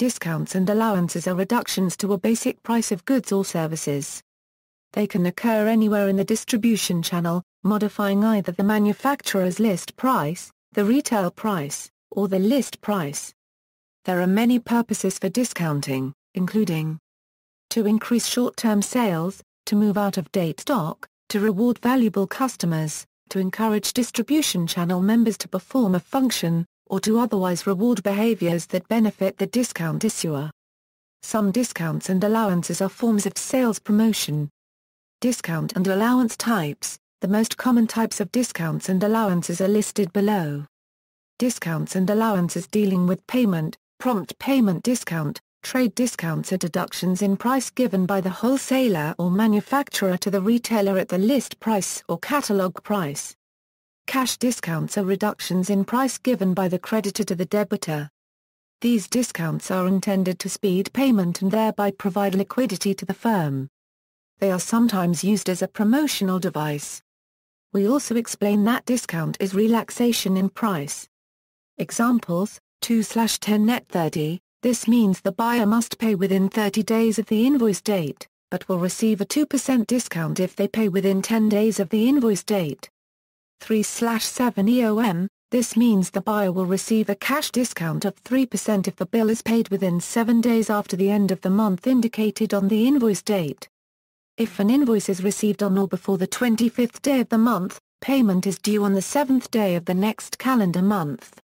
Discounts and allowances are reductions to a basic price of goods or services. They can occur anywhere in the distribution channel, modifying either the manufacturer's list price, the retail price, or the list price. There are many purposes for discounting, including to increase short-term sales, to move out-of-date stock, to reward valuable customers, to encourage distribution channel members to perform a function, or to otherwise reward behaviors that benefit the discount issuer. Some discounts and allowances are forms of sales promotion. Discount and allowance types. The most common types of discounts and allowances are listed below. Discounts and allowances dealing with payment, prompt payment discount, trade discounts are deductions in price given by the wholesaler or manufacturer to the retailer at the list price or catalog price. Cash discounts are reductions in price given by the creditor to the debtor. These discounts are intended to speed payment and thereby provide liquidity to the firm. They are sometimes used as a promotional device. We also explain that discount is relaxation in price. Examples: 2/10 net 30, this means the buyer must pay within 30 days of the invoice date, but will receive a 2% discount if they pay within 10 days of the invoice date. 3/7 EOM, this means the buyer will receive a cash discount of 3% if the bill is paid within 7 days after the end of the month indicated on the invoice date. If an invoice is received on or before the 25th day of the month, payment is due on the 7th day of the next calendar month.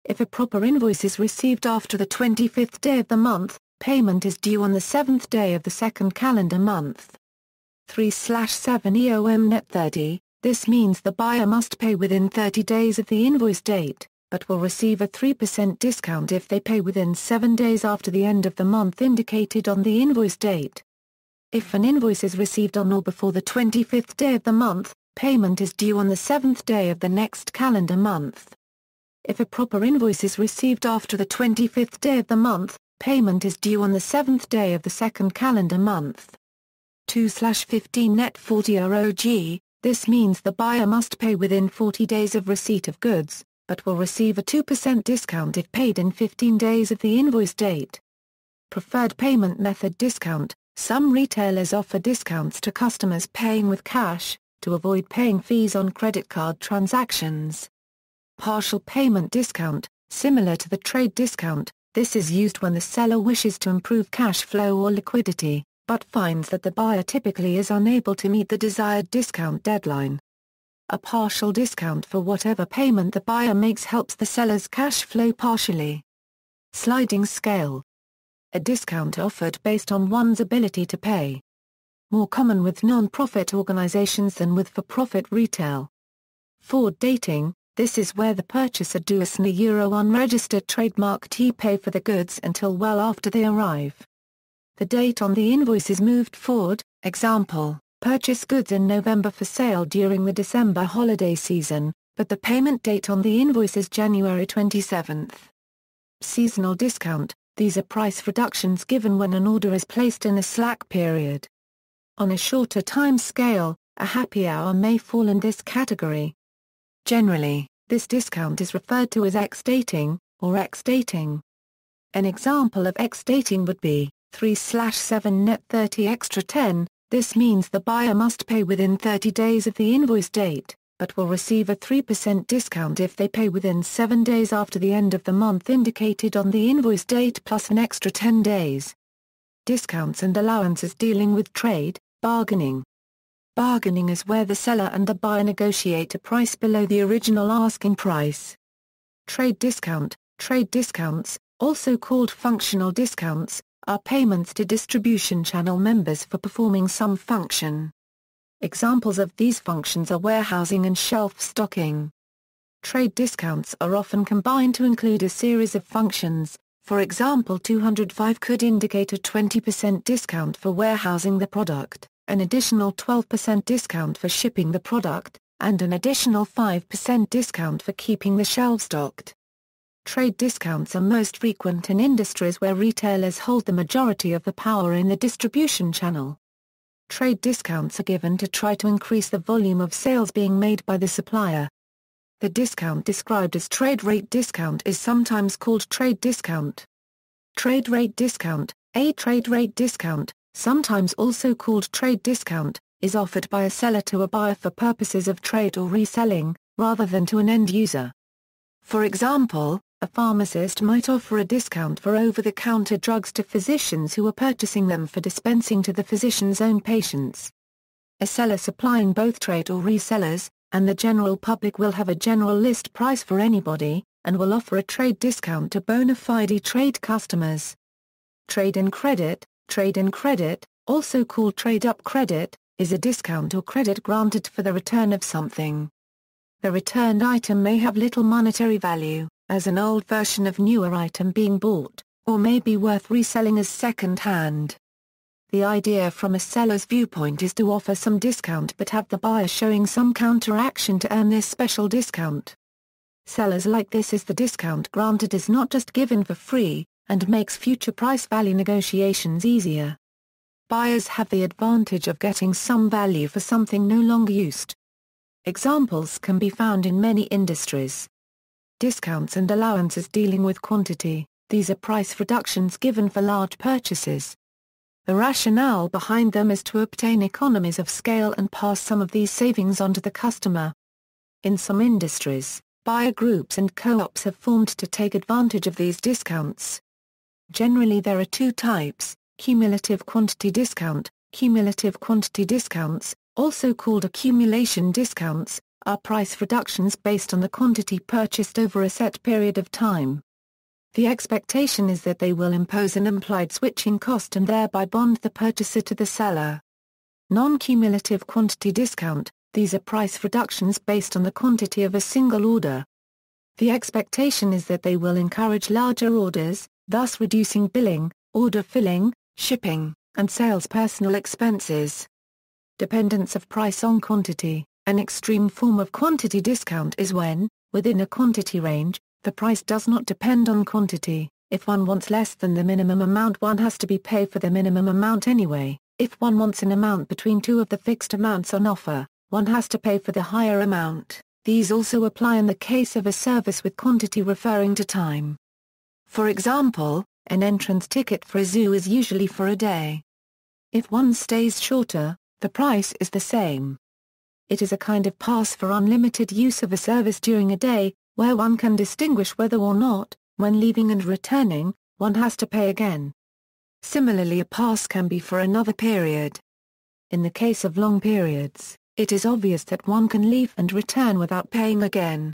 If a proper invoice is received after the 25th day of the month, payment is due on the 7th day of the second calendar month. 3/7 EOM net 30, this means the buyer must pay within 30 days of the invoice date, but will receive a 3% discount if they pay within 7 days after the end of the month indicated on the invoice date. If an invoice is received on or before the 25th day of the month, payment is due on the 7th day of the next calendar month. If a proper invoice is received after the 25th day of the month, payment is due on the 7th day of the second calendar month. 2/15 net 40 ROG, this means the buyer must pay within 40 days of receipt of goods, but will receive a 2% discount if paid in 15 days of the invoice date. Preferred payment method discount. Some retailers offer discounts to customers paying with cash, to avoid paying fees on credit card transactions. Partial payment discount, similar to the trade discount, this is used when the seller wishes to improve cash flow or liquidity, but finds that the buyer typically is unable to meet the desired discount deadline. A partial discount for whatever payment the buyer makes helps the seller's cash flow partially. Sliding scale. A discount offered based on one's ability to pay. More common with non-profit organizations than with for-profit retail. Forward dating, this is where the purchaser does an euro unregistered trademark to pay for the goods until well after they arrive. The date on the invoice is moved forward, example, purchase goods in November for sale during the December holiday season, but the payment date on the invoice is January 27th. Seasonal discount. These are price reductions given when an order is placed in a slack period. On a shorter time scale, a happy hour may fall in this category. Generally, this discount is referred to as X-dating, or X-dating. An example of X-dating would be 3/7 net 30 extra 10, this means the buyer must pay within 30 days of the invoice date, but will receive a 3% discount if they pay within 7 days after the end of the month indicated on the invoice date plus an extra 10 days. Discounts and allowances dealing with trade, bargaining. Bargaining is where the seller and the buyer negotiate a price below the original asking price. Trade discounts, also called functional discounts, are payments to distribution channel members for performing some function. Examples of these functions are warehousing and shelf stocking. Trade discounts are often combined to include a series of functions, for example 205 could indicate a 20% discount for warehousing the product, an additional 12% discount for shipping the product, and an additional 5% discount for keeping the shelves stocked. Trade discounts are most frequent in industries where retailers hold the majority of the power in the distribution channel. Trade discounts are given to try to increase the volume of sales being made by the supplier. The discount described as trade rate discount is sometimes called trade discount. Trade rate discount. A trade rate discount, sometimes also called trade discount, is offered by a seller to a buyer for purposes of trade or reselling, rather than to an end user. For example, a pharmacist might offer a discount for over-the-counter drugs to physicians who are purchasing them for dispensing to the physician's own patients. A seller supplying both trade or resellers, and the general public will have a general list price for anybody, and will offer a trade discount to bona fide trade customers. Trade-in credit, also called trade-up credit, is a discount or credit granted for the return of something. The returned item may have little monetary value, as an old version of newer item being bought, or may be worth reselling as second-hand. The idea from a seller's viewpoint is to offer some discount but have the buyer showing some counteraction to earn this special discount. Sellers like this as the discount granted is not just given for free, and makes future price-value negotiations easier. Buyers have the advantage of getting some value for something no longer used. Examples can be found in many industries. Discounts and allowances dealing with quantity, these are price reductions given for large purchases. The rationale behind them is to obtain economies of scale and pass some of these savings on to the customer. In some industries, buyer groups and co-ops have formed to take advantage of these discounts. Generally there are two types: cumulative quantity discount. Cumulative quantity discounts, also called accumulation discounts, are price reductions based on the quantity purchased over a set period of time. The expectation is that they will impose an implied switching cost and thereby bond the purchaser to the seller. Non-cumulative quantity discount, these are price reductions based on the quantity of a single order. The expectation is that they will encourage larger orders, thus reducing billing, order filling, shipping, and sales personnel expenses. Dependence of price on quantity. An extreme form of quantity discount is when, within a quantity range, the price does not depend on quantity. If one wants less than the minimum amount, one has to be paid for the minimum amount anyway. If one wants an amount between two of the fixed amounts on offer, one has to pay for the higher amount. These also apply in the case of a service with quantity referring to time. For example, an entrance ticket for a zoo is usually for a day. If one stays shorter, the price is the same. It is a kind of pass for unlimited use of a service during a day, where one can distinguish whether or not, when leaving and returning, one has to pay again. Similarly, a pass can be for another period. In the case of long periods, it is obvious that one can leave and return without paying again.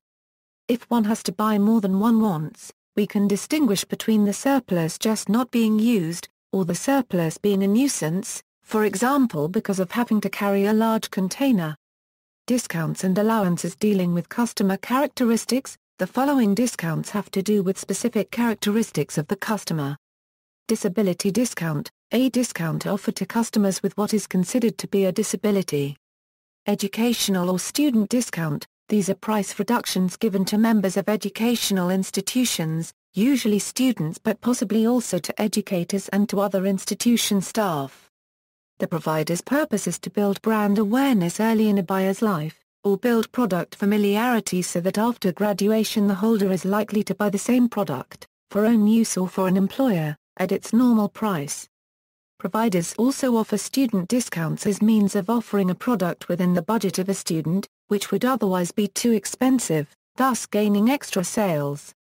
If one has to buy more than one wants, we can distinguish between the surplus just not being used, or the surplus being a nuisance, for example because of having to carry a large container. Discounts and allowances dealing with customer characteristics. The following discounts have to do with specific characteristics of the customer. Disability discount, a discount offered to customers with what is considered to be a disability. Educational or student discount, these are price reductions given to members of educational institutions, usually students but possibly also to educators and to other institution staff. The provider's purpose is to build brand awareness early in a buyer's life, or build product familiarity so that after graduation the holder is likely to buy the same product, for own use or for an employer, at its normal price. Providers also offer student discounts as means of offering a product within the budget of a student, which would otherwise be too expensive, thus gaining extra sales.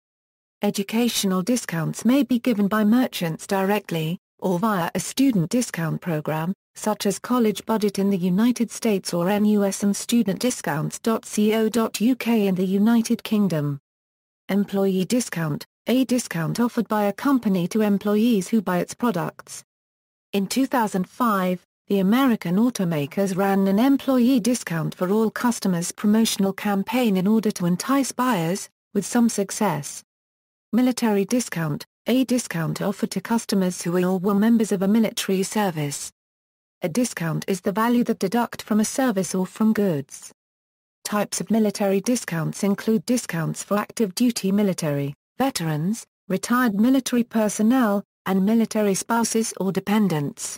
Educational discounts may be given by merchants directly, or via a student discount program, such as College Budget in the United States or NUS and studentdiscounts.co.uk in the United Kingdom. Employee discount, a discount offered by a company to employees who buy its products. In 2005, the American automakers ran an employee discount for all customers promotional campaign in order to entice buyers, with some success. Military discount, a discount offered to customers who are or were members of a military service. A discount is the value that deduct from a service or from goods. Types of military discounts include discounts for active duty military, veterans, retired military personnel, and military spouses or dependents.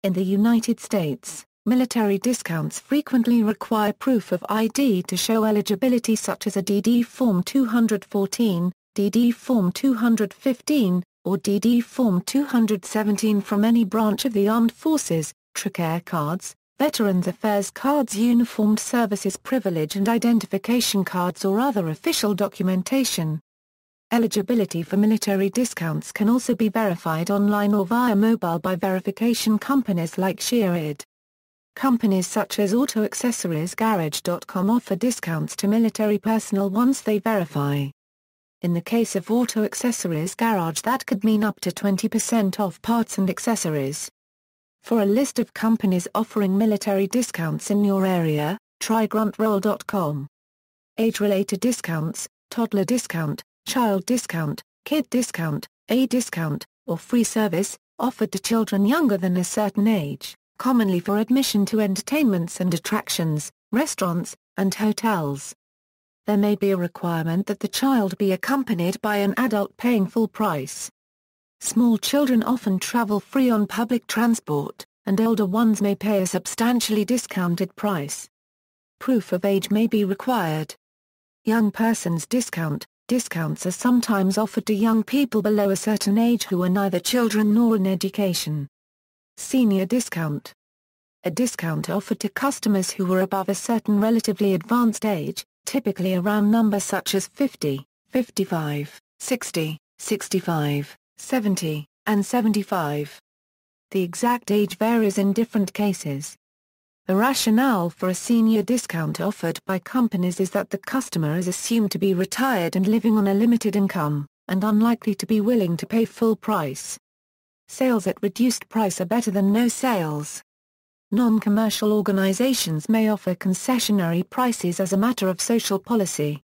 In the United States, military discounts frequently require proof of ID to show eligibility such as a DD Form 214, DD Form 215, or DD Form 217 from any branch of the Armed Forces, Tricare cards, Veterans Affairs cards, Uniformed Services Privilege and Identification cards or other official documentation. Eligibility for military discounts can also be verified online or via mobile by verification companies like Shearid. Companies such as AutoAccessoriesGarage.com offer discounts to military personnel once they verify. In the case of Auto Accessories Garage, that could mean up to 20% off parts and accessories. For a list of companies offering military discounts in your area, try gruntroll.com. Age-related discounts, toddler discount, child discount, kid discount, a discount, or free service, offered to children younger than a certain age, commonly for admission to entertainments and attractions, restaurants, and hotels. There may be a requirement that the child be accompanied by an adult paying full price. Small children often travel free on public transport, and older ones may pay a substantially discounted price. Proof of age may be required. Young persons discount. Discounts are sometimes offered to young people below a certain age who are neither children nor in education. Senior discount. A discount offered to customers who were above a certain relatively advanced age, typically a round number such as 50, 55, 60, 65, 70, and 75. The exact age varies in different cases. The rationale for a senior discount offered by companies is that the customer is assumed to be retired and living on a limited income, and unlikely to be willing to pay full price. Sales at reduced price are better than no sales. Non-commercial organizations may offer concessionary prices as a matter of social policy.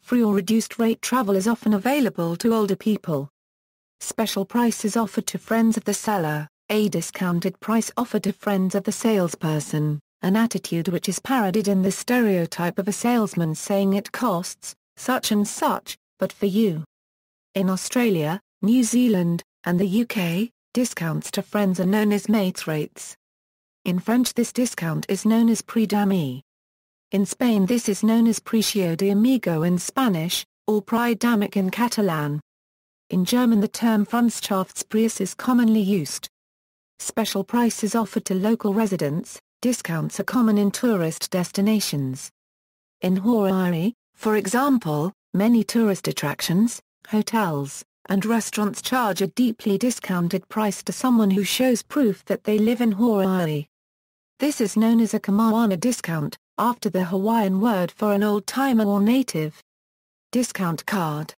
Free or reduced rate travel is often available to older people. Special prices offered to friends of the seller, a discounted price offered to friends of the salesperson, an attitude which is parodied in the stereotype of a salesman saying it costs such and such, but for you. In Australia, New Zealand, and the UK, discounts to friends are known as mates rates. In French this discount is known as prix d'amis. In Spain this is known as precio de amigo in Spanish, or prix d'amic in Catalan. In German the term Freundschaftspreis is commonly used. Special prices offered to local residents. Discounts are common in tourist destinations. In Hawaii, for example, many tourist attractions, hotels, and restaurants charge a deeply discounted price to someone who shows proof that they live in Hawaii. This is known as a Kamawana discount, after the Hawaiian word for an old-timer or native. Discount card.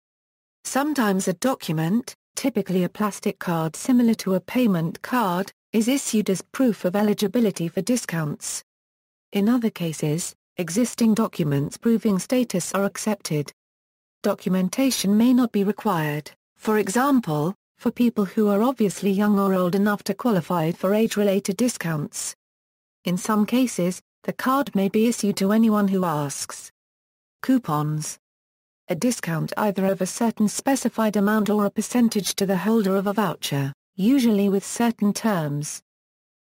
Sometimes a document, typically a plastic card similar to a payment card, is issued as proof of eligibility for discounts. In other cases, existing documents proving status are accepted. Documentation may not be required, for example, for people who are obviously young or old enough to qualify for age-related discounts. In some cases, the card may be issued to anyone who asks. Coupons. A discount either of a certain specified amount or a percentage to the holder of a voucher, usually with certain terms.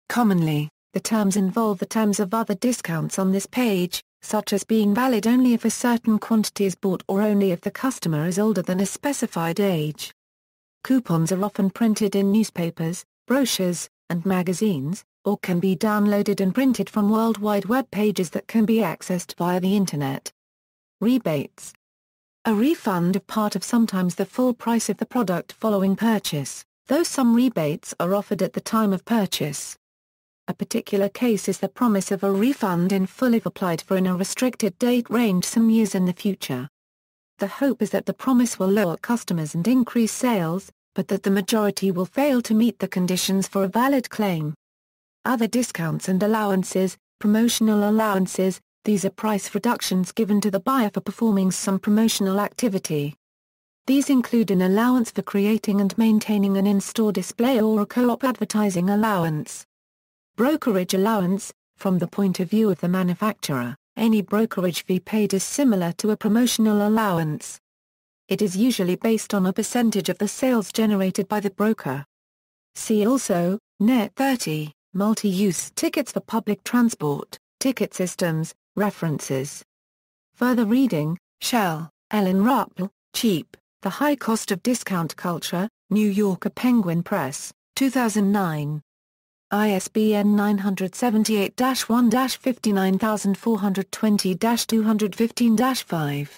Commonly, the terms involve the terms of other discounts on this page, such as being valid only if a certain quantity is bought or only if the customer is older than a specified age. Coupons are often printed in newspapers, brochures, and magazines, or can be downloaded and printed from worldwide web pages that can be accessed via the Internet. Rebates. A refund of part of sometimes the full price of the product following purchase, though some rebates are offered at the time of purchase. A particular case is the promise of a refund in full if applied for in a restricted date range some years in the future. The hope is that the promise will lower customers and increase sales, but that the majority will fail to meet the conditions for a valid claim. Other discounts and allowances. Promotional allowances. These are price reductions given to the buyer for performing some promotional activity. These include an allowance for creating and maintaining an in-store display or a co-op advertising allowance. Brokerage allowance. From the point of view of the manufacturer, any brokerage fee paid is similar to a promotional allowance. It is usually based on a percentage of the sales generated by the broker. See also, Net 30, multi-use tickets for public transport, ticket systems, references. Further reading, Shell, Ellen Ruppel, Cheap, The High Cost of Discount Culture, New Yorker Penguin Press, 2009. ISBN 978-1-59420-215-5.